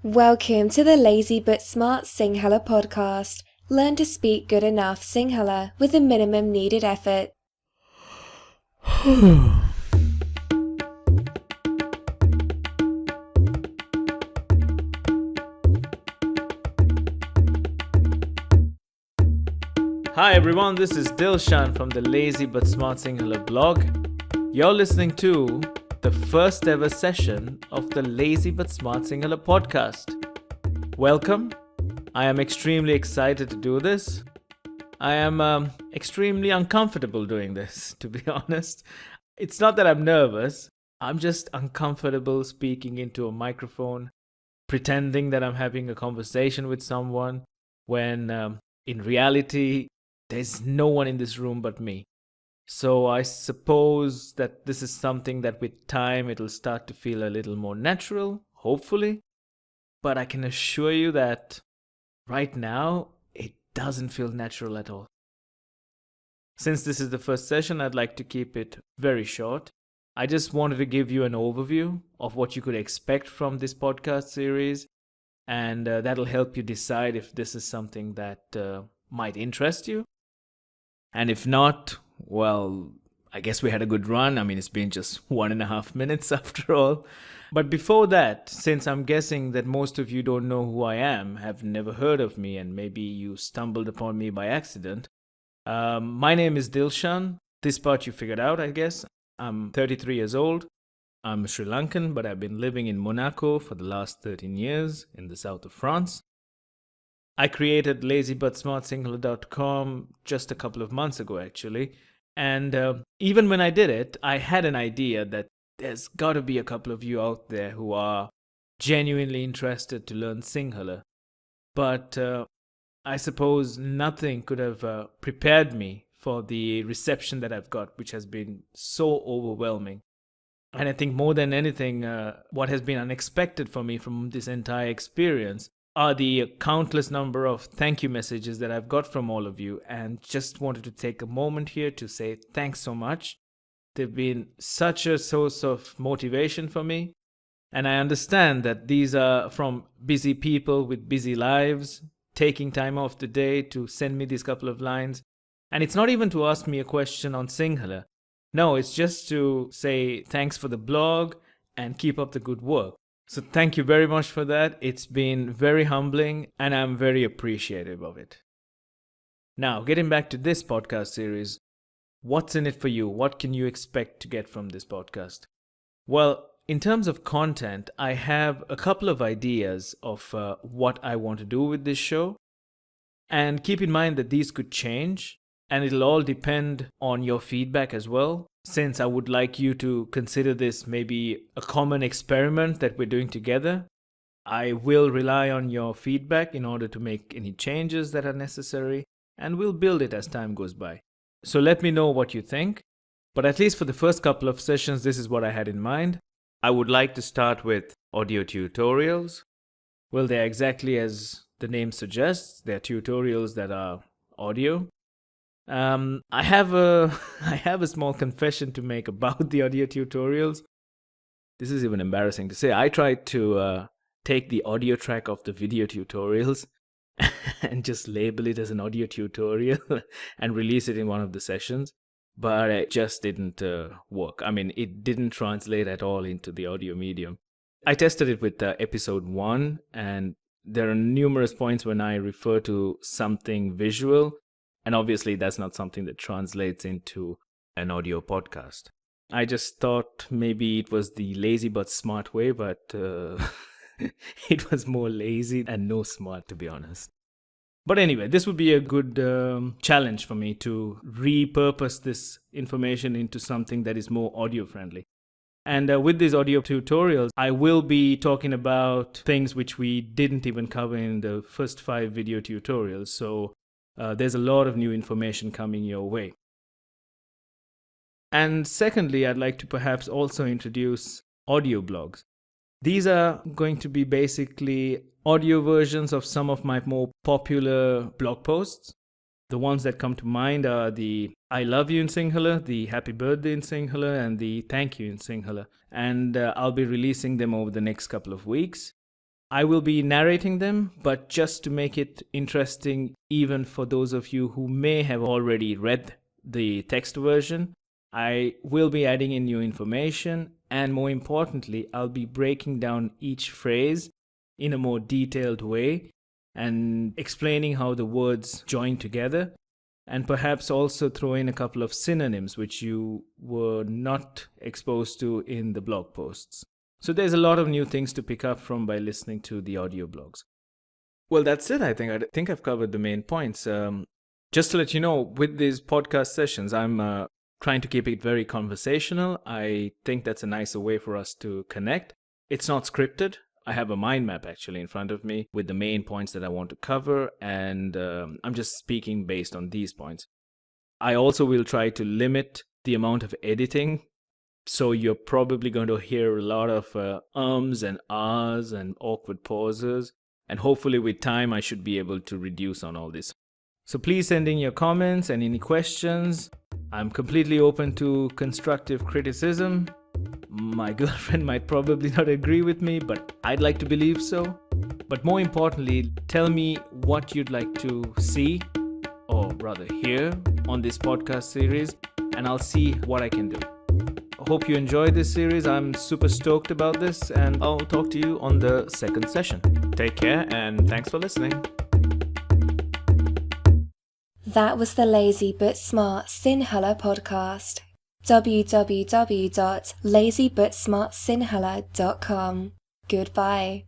Welcome to the Lazy but Smart Sinhala podcast. Learn to speak good enough Sinhala with a minimum needed effort. Hi everyone, this is Dilshan from the Lazy but Smart Sinhala blog. You're listening to the first ever session of the Lazy but Smart Sinhala podcast. Welcome. I am extremely excited to do this. I am extremely uncomfortable doing this, to be honest. It's not that I'm nervous. I'm just uncomfortable speaking into a microphone, pretending that I'm having a conversation with someone when in reality, there's no one in this room but me. So I suppose that this is something that with time it'll start to feel a little more natural, hopefully. But I can assure you that right now it doesn't feel natural at all. Since this is the first session, I'd like to keep it very short. I just wanted to give you an overview of what you could expect from this podcast series, and that'll help you decide if this is something that might interest you. And if not, well, I guess we had a good run. I mean, it's been just 1.5 minutes after all. But before that, since I'm guessing that most of you don't know who I am, have never heard of me, and maybe you stumbled upon me by accident, my name is Dilshan. This part you figured out, I guess. I'm 33 years old. I'm Sri Lankan, but I've been living in Monaco for the last 13 years in the south of France. I created lazybutsmartsinhala.com just a couple of months ago, actually. And even when I did it, I had an idea that there's got to be a couple of you out there who are genuinely interested to learn Sinhala. But I suppose nothing could have prepared me for the reception that I've got, which has been so overwhelming. And I think more than anything, what has been unexpected for me from this entire experience are the countless number of thank you messages that I've got from all of you, and just wanted to take a moment here to say thanks so much. They've been such a source of motivation for me, and I understand that these are from busy people with busy lives, taking time off the day to send me these couple of lines. And it's not even to ask me a question on Sinhala. No, it's just to say thanks for the blog and keep up the good work. So thank you very much for that. It's been very humbling and I'm very appreciative of it. Now, getting back to this podcast series, what's in it for you? What can you expect to get from this podcast? Well, in terms of content, I have a couple of ideas of what I want to do with this show. And keep in mind that these could change, and it'll all depend on your feedback as well. Since I would like you to consider this maybe a common experiment that we're doing together, I will rely on your feedback in order to make any changes that are necessary, and we'll build it as time goes by. So let me know what you think. But at least for the first couple of sessions, this is what I had in mind. I would like to start with audio tutorials. Well, they're exactly as the name suggests. They're tutorials that are audio. I have a small confession to make about the audio tutorials. This is even embarrassing to say. I tried to take the audio track of the video tutorials and just label it as an audio tutorial and release it in one of the sessions, but it just didn't work. I mean, it didn't translate at all into the audio medium. I tested it with episode 1, and there are numerous points when I refer to something visual. And obviously, that's not something that translates into an audio podcast. I just thought maybe it was the lazy but smart way, but it was more lazy and no smart, to be honest. But anyway, this would be a good challenge for me to repurpose this information into something that is more audio friendly. And with these audio tutorials, I will be talking about things which we didn't even cover in the first 5 video tutorials. So there's a lot of new information coming your way. And secondly, I'd like to perhaps also introduce audio blogs. These are going to be basically audio versions of some of my more popular blog posts. The ones that come to mind are the I love you in Sinhala, the happy birthday in Sinhala, and the thank you in Sinhala. And I'll be releasing them over the next couple of weeks. I will be narrating them, but just to make it interesting even for those of you who may have already read the text version, I will be adding in new information, and more importantly, I'll be breaking down each phrase in a more detailed way and explaining how the words join together, and perhaps also throw in a couple of synonyms which you were not exposed to in the blog posts. So there's a lot of new things to pick up from by listening to the audio blogs. Well, that's it. I think I've covered the main points. Just to let you know, with these podcast sessions, I'm trying to keep it very conversational. I think that's a nicer way for us to connect. It's not scripted. I have a mind map actually in front of me with the main points that I want to cover, and I'm just speaking based on these points. I also will try to limit the amount of editing. So you're probably going to hear a lot of ums and ahs and awkward pauses. And hopefully with time, I should be able to reduce on all this. So please send in your comments and any questions. I'm completely open to constructive criticism. My girlfriend might probably not agree with me, but I'd like to believe so. But more importantly, tell me what you'd like to see, or rather hear, on this podcast series, and I'll see what I can do. Hope you enjoyed this series. I'm super stoked about this, and I'll talk to you on the second session. Take care, and thanks for listening. That was the Lazy But Smart Sinhala podcast. www.lazybutsmartsinhala.com. Goodbye.